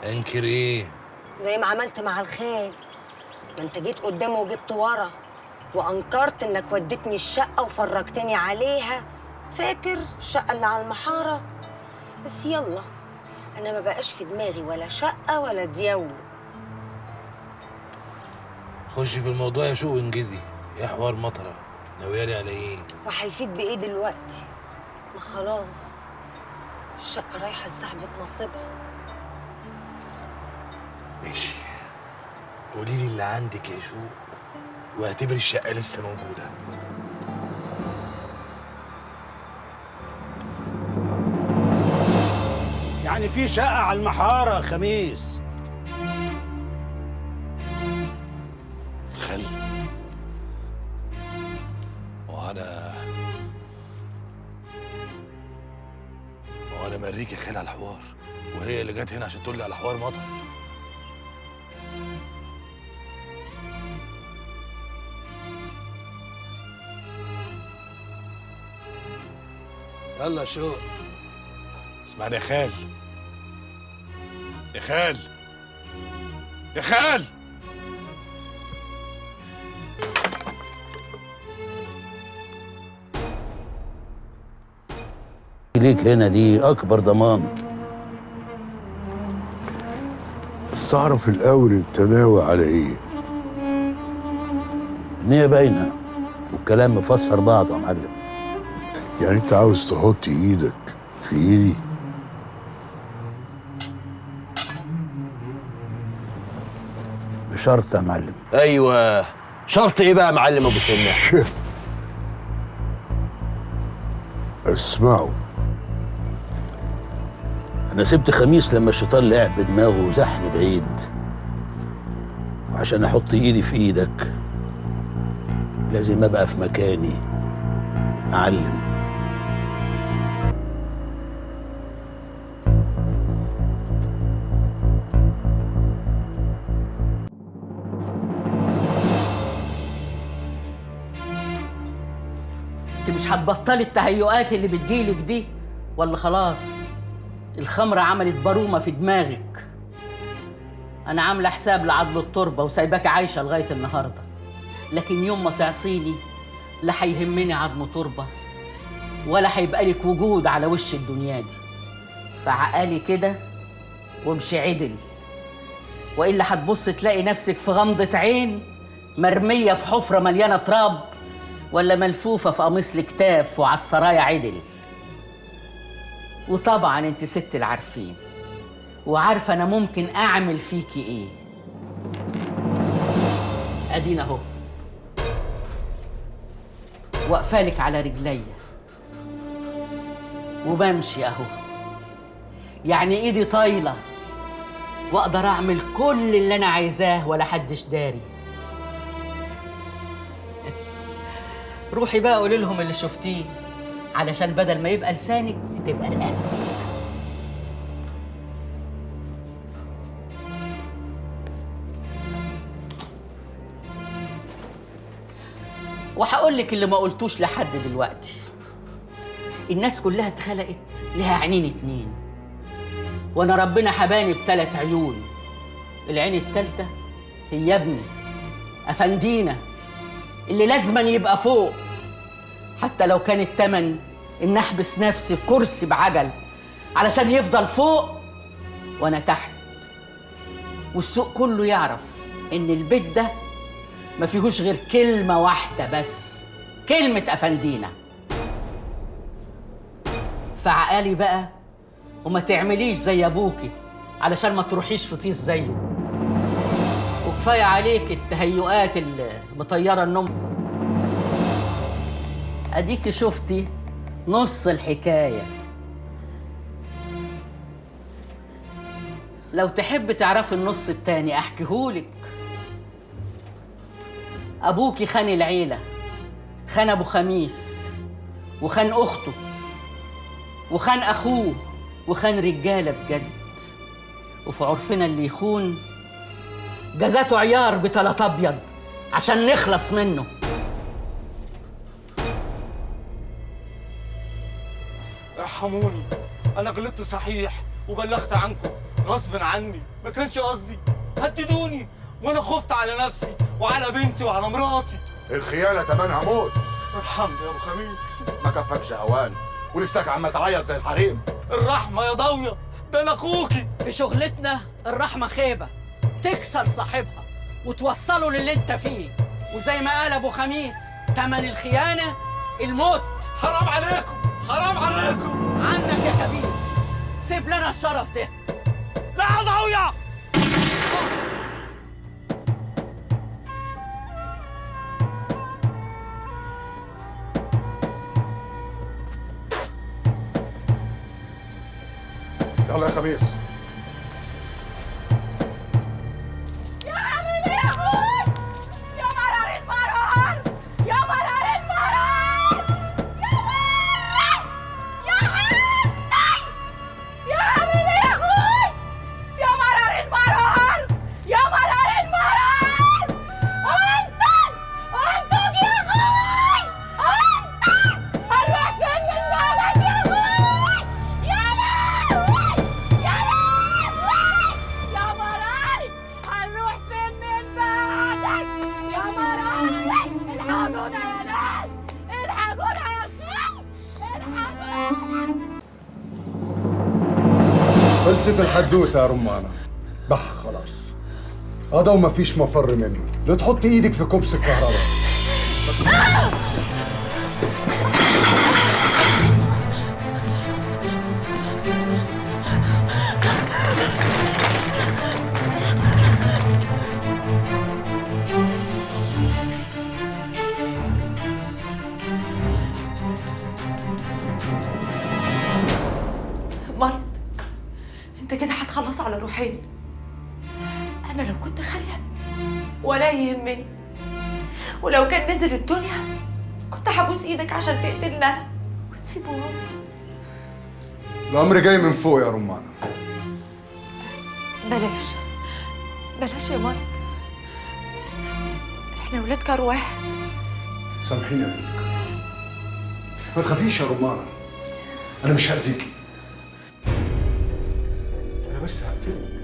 انكر ايه؟ زي ما عملت مع الخال، ما انت جيت قدامه وجبت ورا وانكرت انك وديتني الشقه وفرجتني عليها. فاكر الشقه اللي على المحاره؟ بس يلا، انا ما بقاش في دماغي ولا شقه ولا دياول. خش في الموضوع يا شوق وانجزي. ايه حوار مطره؟ ناويالي على ايه؟ وهيفيد بايه دلوقتي؟ ما خلاص الشقه رايحه لصاحبه نصيبها. ماشي، قولي لي اللي عندك يا شوق واعتبري الشقه لسه موجوده. يعني في شقه على المحاره يا خميس؟ خلي وانا مريك يا خالي على الحوار، وهي اللي جت هنا عشان تقول لي على حوار مطر. يلا يا شوق. اسمعني يا خال، يا خال، يا خال. ليك هنا دي أكبر ضمان. بس أعرف الأول أنت ناوي على إيه؟ النية باينة والكلام مفسر بعض يا معلم. يعني أنت عاوز تحط إيدك في إيدي؟ بشرط يا معلم. أيوه، شرط إيه بقى يا معلم أبو سنة؟ اسمعوا، انا سبت خميس لما الشيطان لعب بدماغه وزحني بعيد، وعشان احط ايدي في ايدك لازم ابقى في مكاني اعلم. انت مش هتبطلي التهيؤات اللي بتجيلك دي ولا خلاص الخمرة عملت برومة في دماغك؟ أنا عاملة حساب لعضل التربة وسايباكي عايشة لغاية النهاردة، لكن يوم ما تعصيني لا هيهمني عظم تربة ولا هيبقى لك وجود على وش الدنيا دي. فعقالي كده وامشي عدل، وإلا هتبص تلاقي نفسك في غمضة عين مرمية في حفرة مليانة تراب، ولا ملفوفة في قميص الكتاف وعلى السرايا عدل. وطبعا انت ست العارفين وعارفه انا ممكن اعمل فيكي ايه. ادينا اهو واقفالك على رجليا وبمشي اهو، يعني ايدي طايله واقدر اعمل كل اللي انا عايزاه ولا حدش داري. روحي بقى قولي لهم اللي شفتيه علشان بدل ما يبقى لسانك تبقى رقبتك. وهقول لك اللي ما قلتوش لحد دلوقتي. الناس كلها اتخلقت لها عينين اتنين، وانا ربنا حباني ب3 عيون. العين التالتة هي ابني افندينا اللي لازما يبقى فوق، حتى لو كان التمن ان احبس نفسي في كرسي بعجل علشان يفضل فوق وانا تحت، والسوق كله يعرف ان البيت ده ما فيهوش غير كلمة واحدة بس، كلمة افندينا. فعقالي بقى وما تعمليش زي ابوكي علشان ما تروحيش في طيس زيه، وكفاية عليك التهيؤات اللي مطيرة النوم. اديكي شفتي نص الحكاية. لو تحب تعرفي النص التاني احكيهولك. ابوكي خان العيلة، خان ابو خميس وخان اخته وخان اخوه وخان رجالة بجد، وفي عرفنا اللي يخون جزاته عيار بتلات ابيض عشان نخلص منه. ارحموني، انا غلطت صحيح وبلغت عنكم غصب عني، ما كانش قصدي. هددوني وانا خفت على نفسي وعلى بنتي وعلى مراتي. الخيانة تمنها موت. ارحمني يا ابو خميس. ما كفكش هوان ولساك عمال تعيط زي الحريم. الرحمة يا ضاوية، ده انا اخوكي. في شغلتنا الرحمة خيبة تكسر صاحبها وتوصله للي انت فيه، وزي ما قال ابو خميس تمن الخيانة الموت. حرام عليكم، حرام عليكم. عنك يا كبير، سيب لنا الشرف ده. لا يا ضاوية. يلا يا خميس. يا حبيبي يا اخوي، يا مرار المرار، يا مرار المرار، يا مرار، يا حسني، يا حبيبي يا اخوي، يا مرار المرار، يا مرار المرار. انتم يا اخوي، انتم هنروح فين من بعدك يا اخوي؟ يا لهوي، يا لهوي، يا مراري، هنروح فين من بعدك يا مراري؟ الحقونا يا ناس، الحقونا يا اخوي، الحقونا. خلصت الحدوته يا رمانه، بح خلاص. هذا وما فيش مفر منه، لا تحط ايدك في كبس الكهرباء. على روحين. انا لو كنت خاليه ولا يهمني، ولو كان نزل الدنيا كنت هبوس ايدك عشان تقتلني انا وتسيبه هو. الامر جاي من فوق يا رمانه. بلاش يا مند، احنا ولاد كار واحد. سامحيني يا بنتك، ما تخافيش يا رمانه، انا مش هاذيكي، انا بس هقتلك.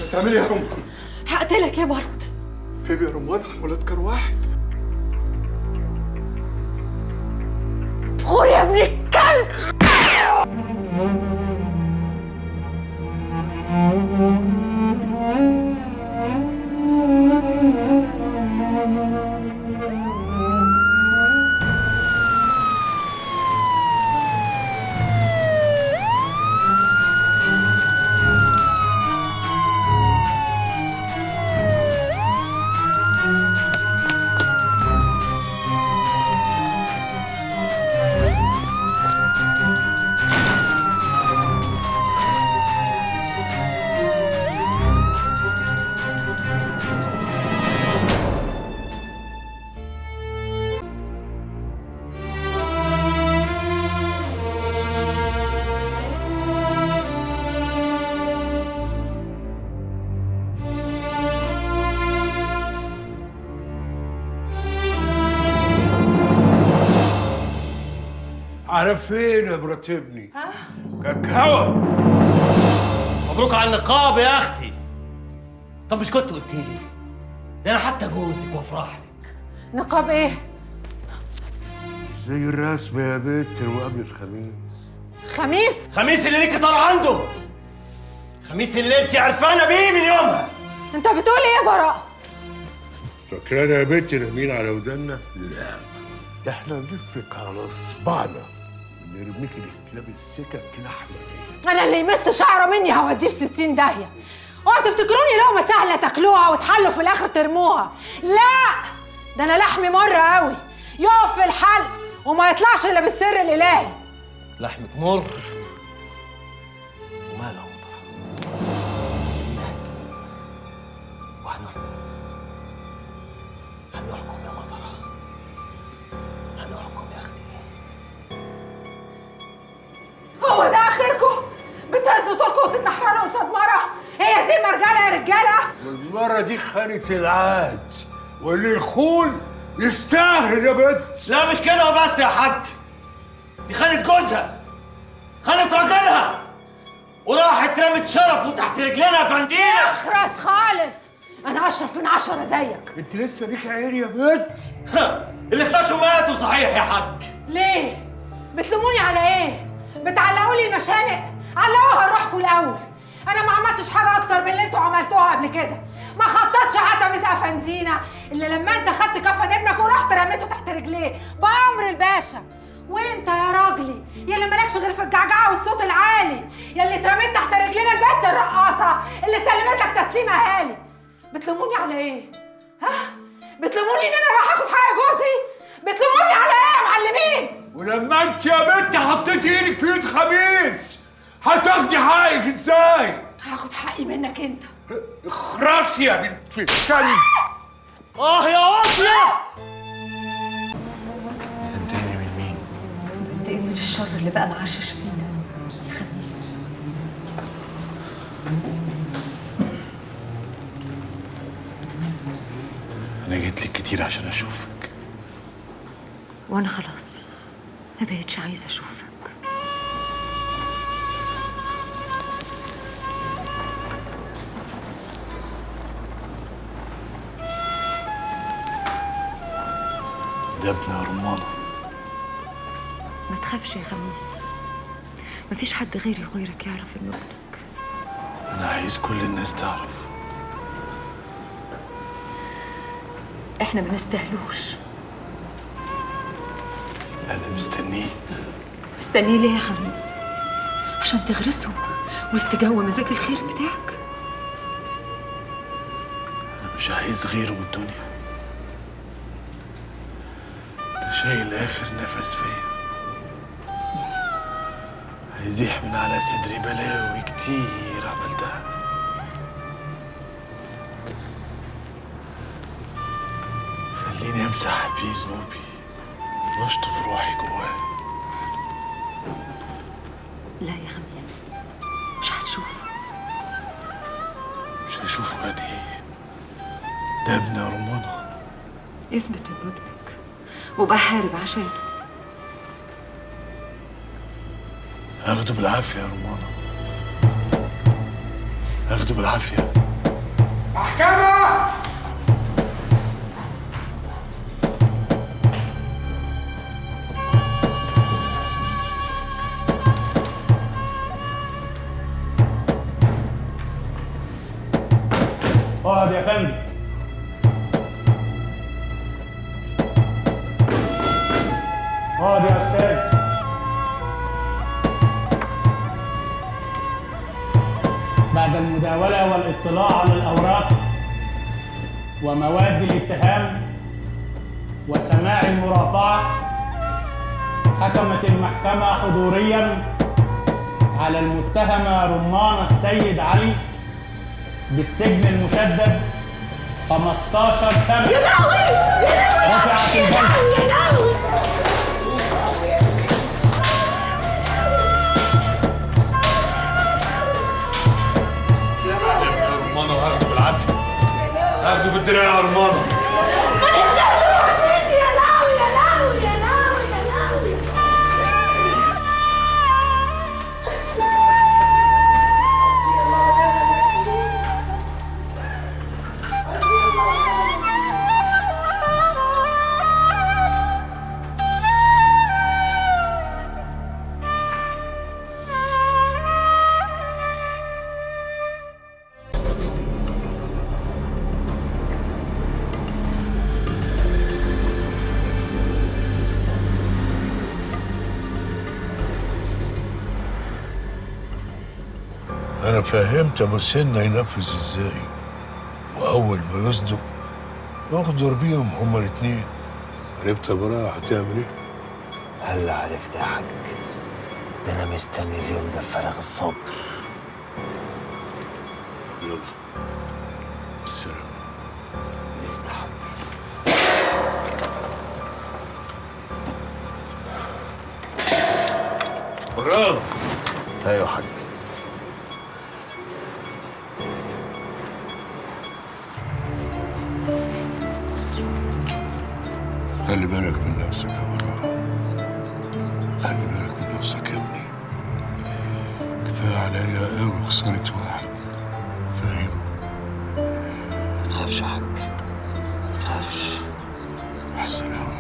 بتعملي ايه يا رمان؟ هقتلك يا بارود. عيب يا رمان، احنا ولاد كار واحد. غور يا ابن الكلب. على فين يا مرات ابني؟ كاكاو. مبروك على النقاب يا اختي. طب مش كنت قلت لي؟ ده انا حتى جوزك وافرح لك. نقاب ايه؟ زي الرسم يا بنت وقبل الخميس. خميس اللي ليكي طالع عنده. خميس اللي انت عرفانه بيه من يومها. انت بتقول ايه يا براء؟ فاكرانا يا بنت نايمين على ودنا؟ لا، ده احنا نلفك على صبعنا ونرميك لكلاب السكك لحمه. انا اللي يمس شعره مني هوديه في 60 داهيه. اوعوا تفتكروني لقمه سهله تاكلوها وتحلوا في الاخر ترموها. لا، ده انا لحمي مر قوي، يقف في الحلق وما يطلعش الا بالسر الالهي. لحمك مر وماله وهنحكم يا مطرة، هنحكم يا اختي. هو ده اخركم؟ بتهزوا طولكم وتتنحرروا قصاد مره؟ هي دي المرجله يا رجاله؟ والمره دي خانت العهد، واللي يخون يستاهل يا بنت. لا مش كده وبس يا حاج، دي خانت جوزها، خانت راجلها، وراحت رمت شرفه تحت رجلنا يا فندينا. اخرس خالص، انا اشرف من 10 زيك. انت لسه ليك عين يا بنت. اللي اختشوا ماتوا صحيح يا حاج. ليه؟ بتلوموني على ايه؟ بتعلقوا لي المشانق؟ علقوها لروحكم الاول. انا ما عملتش حاجه اكتر من اللي انتوا عملتوها قبل كده. ما خططش عتبة افندينا الا لما انت خدت كفن ابنك ورحت رميته تحت رجليه بامر الباشا. وانت يا راجلي يا اللي مالكش غير في الجعجعه والصوت العالي، يا اللي اترميت تحت رجلينا البنت الرقاصه اللي سلمت لك تسليم اهالي. بتلوموني على ايه؟ ها؟ بتلوموني ان انا راح اخد حق جوزي؟ بتلوموني على ايه يا معلمين؟ ولما انت يا بنت حطيت ايدك في ايد خميس هتاخدي حقك ازاي؟ هاخد حقي منك انت. اخرسي يا بنت الكلب. يا واصله. بتنتقمي من مين؟ بنتقم من الشر اللي بقى معشش فينا يا خميس. انا جيت لك كتير عشان اشوفك، وانا خلاص ما بقتش عايزه اشوفك. ده ابن رمانه. ما تخافش يا خميس، مفيش حد غيري وغيرك يعرف انه ابنك. انا عايز كل الناس تعرف احنا ما نستاهلوش. انا مستنيه. مستنيه ليه يا خميس؟ عشان تغرسه واستجوى مزاج الخير بتاعك. انا مش عايز غيره من الدنيا. ده شايل اخر نفس فيا. هيزيح من على صدري بلاوي كتير عملتها. خليني امسح بيه ذنوبي واشطف روحي جواه. لا يا خميس، مش هتشوفه. مش هشوفه يعني ايه؟ ده ابن يا رمانة. اثبت انه ابنك وبقى حارب عشانه. هاخده بالعافية يا رمانة، هاخده بالعافية. محكمة! اقعد يا فندم. اقعد يا استاذ. بعد المداولة والاطلاع على الأوراق ومواد الاتهام وسماع المرافعة، حكمت المحكمة حضوريا على المتهمة رمان السيد علي بالسجن المشدد 15 سنة. يا لهوي يا لهوي رفعت الجلسة. يا لهوي رمانة وهاخده بالعافية، هاخده بالدراع يا رمانة. ما نستاهلوش يا لهوي يا لهوي يا لهوي يا لهوي. أنا فهمت أبو سنة ينفذ إزاي، وأول ما يصدق يغدر بيهم هما الاتنين. عرفت يا براءة هتعمل إيه؟ هلا عرفت يا حاج. ده أنا مستني اليوم ده بفارغ الصبر. يلا بالسلامة. بإذن يا حاج. براءة. أيوة يا حاج. خلي بالك من نفسك يا براءة، خلي بالك من نفسك يا ابني. كفاية عليا أوي خسارة واحد، فاهم؟ ما تخافش يا حاج، ما تخافش. مع السلامة.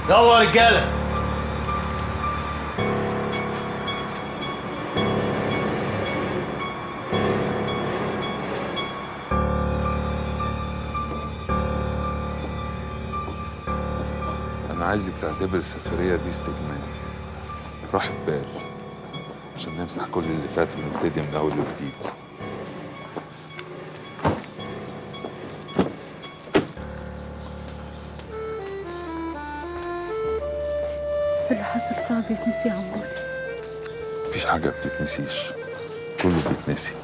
يلا يا رجاله. أنا عايزك تعتبر السفرية دي استجمام، راحة بال، عشان نمسح كل اللي فات ونبتدي من أول وجديد. بس اللي حصل صعب يتنسي يا عمودي. مفيش حاجة بتتنسيش، كله بيتنسي.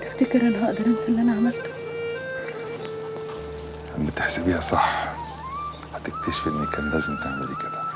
تفتكر انا هقدر انسى اللي انا عملته؟ لما تحسبيها صح هتكتشفي إن كان لازم تعملي كده.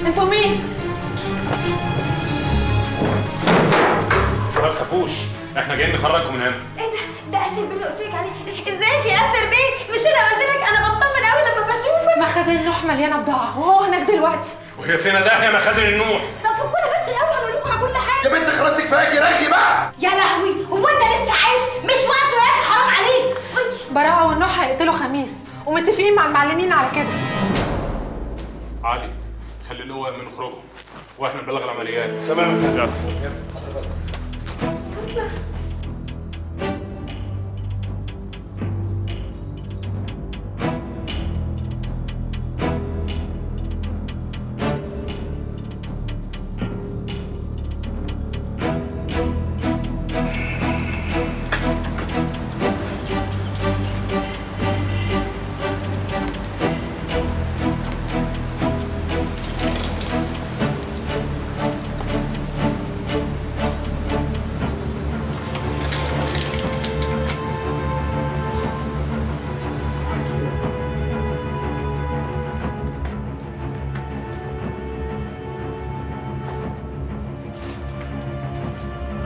انتوا مين؟ ما تخافوش، احنا جايين نخرجكم من هنا. ايه ده اسر بيه اللي قلت لك عليه. ازيك يا اسر بيه؟ مش انا قلت لك انا بطمن قوي لما بشوفك. مخازن نوح مليانه بضاعه وهو هناك دلوقتي. وهي فين داهيه مخازن النوح؟ طب فكونا بس الاول اقول لكم على كل حاجه. يا بنت خلاص كفايه رغي بقى. يا لهوي هو انت لسه عايش؟ مش وقته يا اخي حرام عليك. براءه والنوح هيقتلوا خميس ومتفقين مع المعلمين على كده. عادي، خلي اللواء من خروجهم واحنا نبلغ العمليات. تمام يا فندم.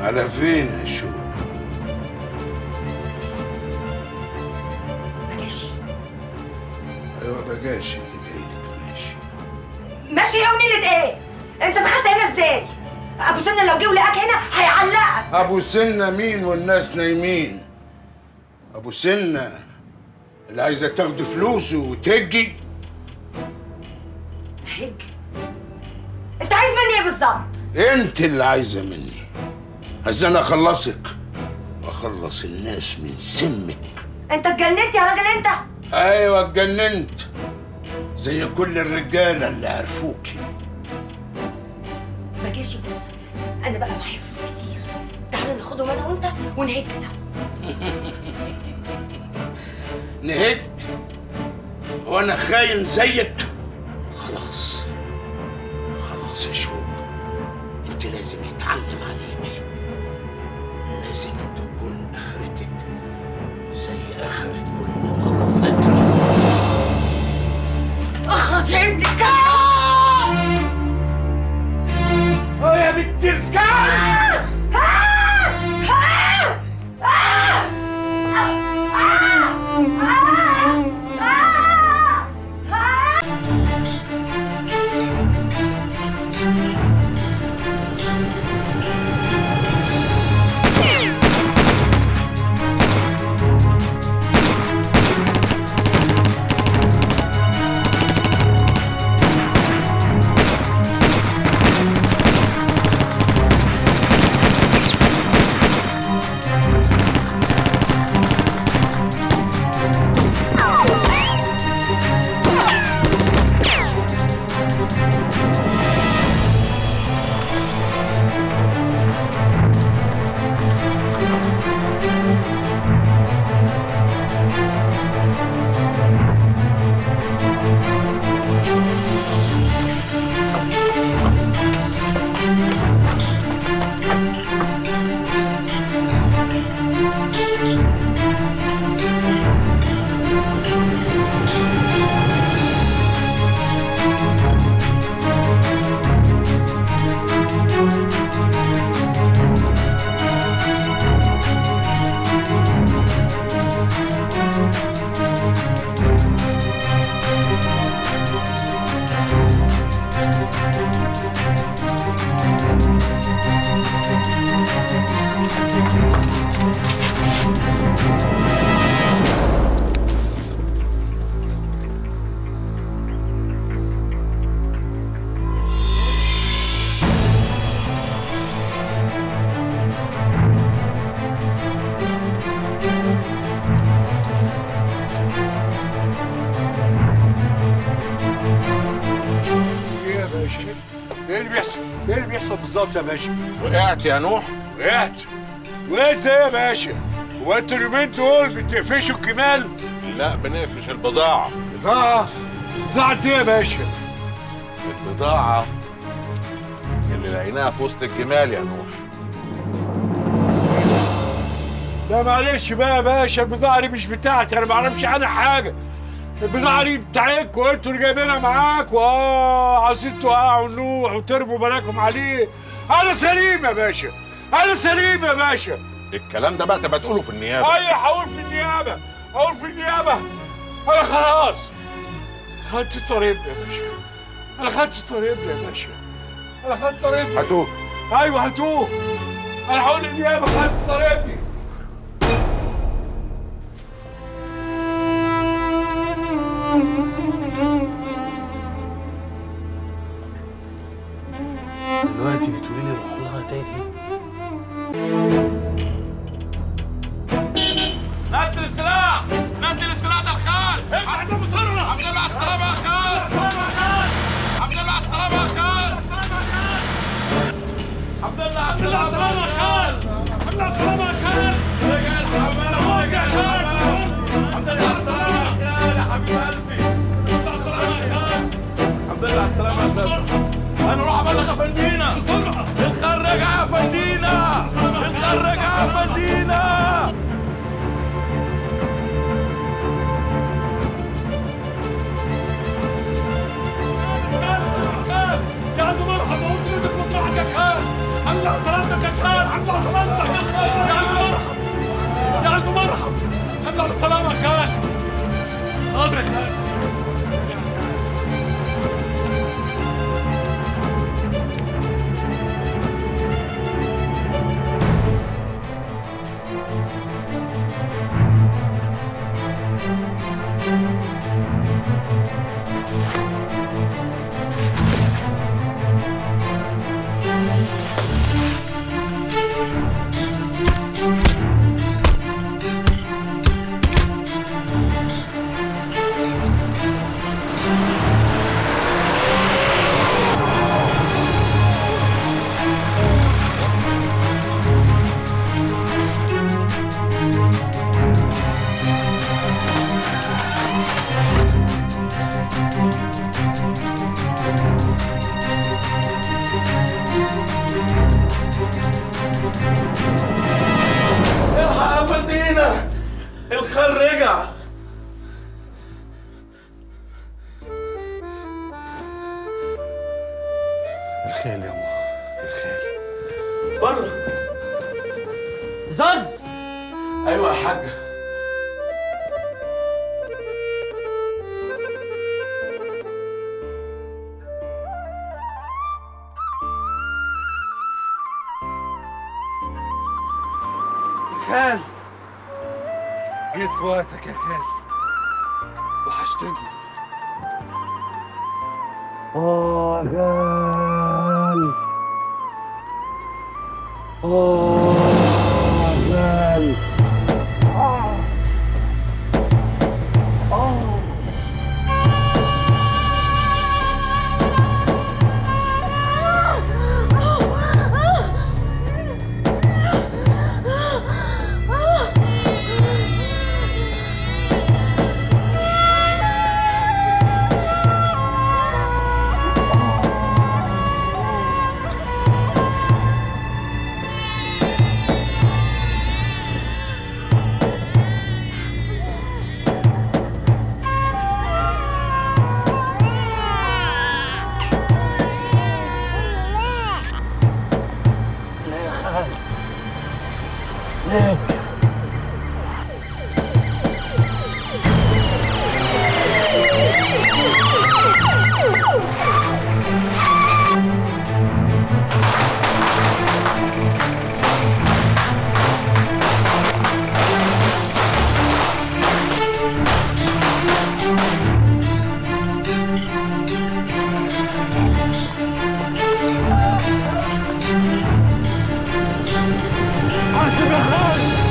على فين يا شوق؟ بجاشي. ايوه بجاشي اللي جاي لك ماشي. ماشي يا ونيلة ايه؟ انت دخلت هنا ازاي؟ ابو سنة لو جه ولقاك هنا هيعلقك. ابو سنة مين والناس نايمين؟ ابو سنة اللي عايزه تاخد فلوسه وتهجي. هج؟ انت عايز مني ايه بالظبط؟ انت اللي عايزه مني. عايز انا اخلصك واخلص الناس من سمك. انت اتجننت يا راجل انت؟ ايوه اتجننت زي كل الرجاله اللي عرفوكي. بجاشي بص، انا بقى معايا فلوس كتير، تعالى ناخدهم انا وانت ونهج سوا. نهج وانا خاين زيك؟ خلاص خلاص يا شوق، انت لازم يتعلم عليكي. لازم تكون اخرتك زي اخرة كل مرة فجرة. اخرس يا ابن الكلب! يا بنت الكلب! ايه اللي بيحصل بالظبط يا باشا؟ وقعت يا نوح؟ وقعت؟ وقعت ايه يا باشا؟ هو انتوا اليومين دول بتقفشوا الجمال؟ لا بنقفش البضاعة. بضاعة؟ بضاعة ايه يا باشا؟ البضاعة اللي لقيناها في وسط الجمال يا نوح. لا معلش بقى يا باشا، البضاعة دي مش بتاعتي، انا ما اعرفش عنها حاجة. البضاعة دي بتاعتكم، انتوا اللي جايبينها معاكم. عايزين توقعوا النوح وترموا بلاكم عليه. انا سليم يا باشا، انا سليم يا باشا. الكلام ده بقى تبقى تقوله في النيابه. ايوه هقول في النيابه، هقول في النيابه. انا خلاص خدت طريقنا يا باشا، انا خدت طريقنا يا باشا، انا خدت طريقنا. هاتوه. ايوه هاتوه، انا هقول للنيابه خدت طريقتي. دلوقتي بتقولي لي روح لها تاني؟ نزل السلاح، نزل السلاح ده الخال. افتح الباب بسرعه. الحمد لله على السلامه يا خال. الحمد لله على السلامه يا خال. الحمد لله على السلامه يا خال. الحمد لله على السلامه يا خال. رجع الحمامه، رجع الحمامه. الحمد لله على السلامه يا خال يا حبيب قلبي. الحمد لله على السلامه يا خال. انا اروح ابلغ افندينا بسرعه. الخال رجع يا افندينا، الخال رجع يا افندينا. يا عم مرحبا، قلت له بدك مطرحك يا خال. الحمد لله على سلامتك يا خال، الحمد لله على سلامتك يا خال. يا عم مرحبا، يا عم مرحبا، الحمد لله على السلامة يا خال. حاضر يا خال. الحق يا فندينا، الخال رجع. الخيل يا أمه، الخيل. بره. زاز. ايوه يا حاجه. خال، جيت في وقتك يا خال، وحشتني. يا خال، يا خال. حاسب يا خال.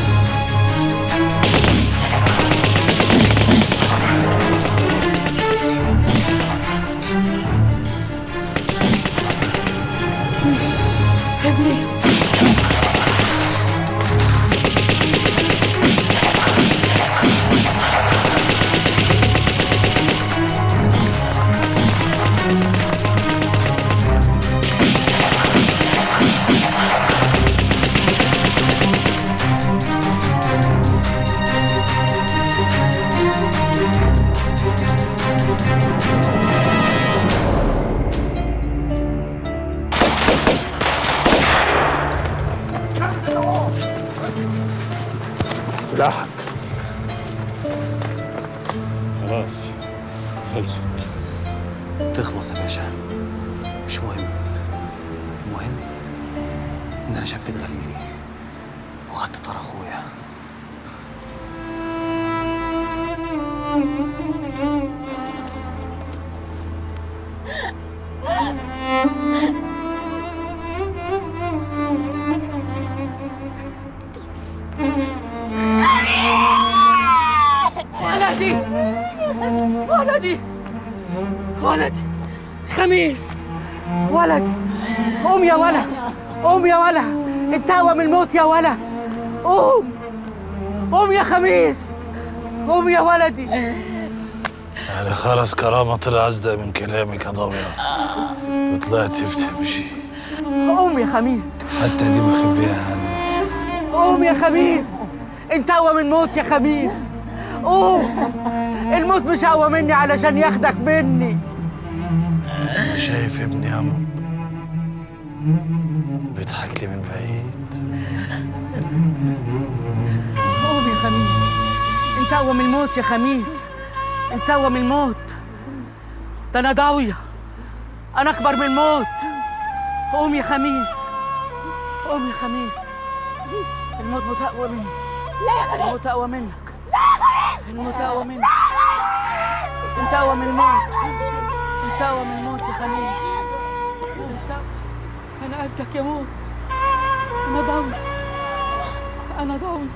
سلاحك. خلاص خلصت. تخلص يا باشا، مش مهم. المهم ان انا شفيت غليلي وخدت طار اخويا. ولدي ولدي ولدي خميس، ولدي قوم يا ولا، قوم يا ولا، انتهى من الموت يا ولا، قوم قوم يا خميس، قوم يا ولدي. يعني خلاص كرامة طلع أصدق من كلامك يا ضوية وطلعتي بتمشي. قوم يا خميس، حتى دي مخبيها عندي. قوم يا خميس، انت اقوى من الموت يا خميس، قوم. الموت مش اقوى مني علشان ياخدك مني. أنا شايف ابني يا عمو بيضحك لي من بعيد. قوم يا خميس، انت اقوى من الموت يا خميس، انت اقوى من الموت. ده انا ضاوية، انا اكبر من الموت. قوم يا خميس، قوم يا خميس، الموت متقوى مني. لا يا خميس، الموت اقوى منك. لا يا خميس، الموت اقوى منك. انت اقوى من الموت، انت اقوى من الموت يا خميس. انا قدك يا موت، انا ضاوية، انا ضاوية.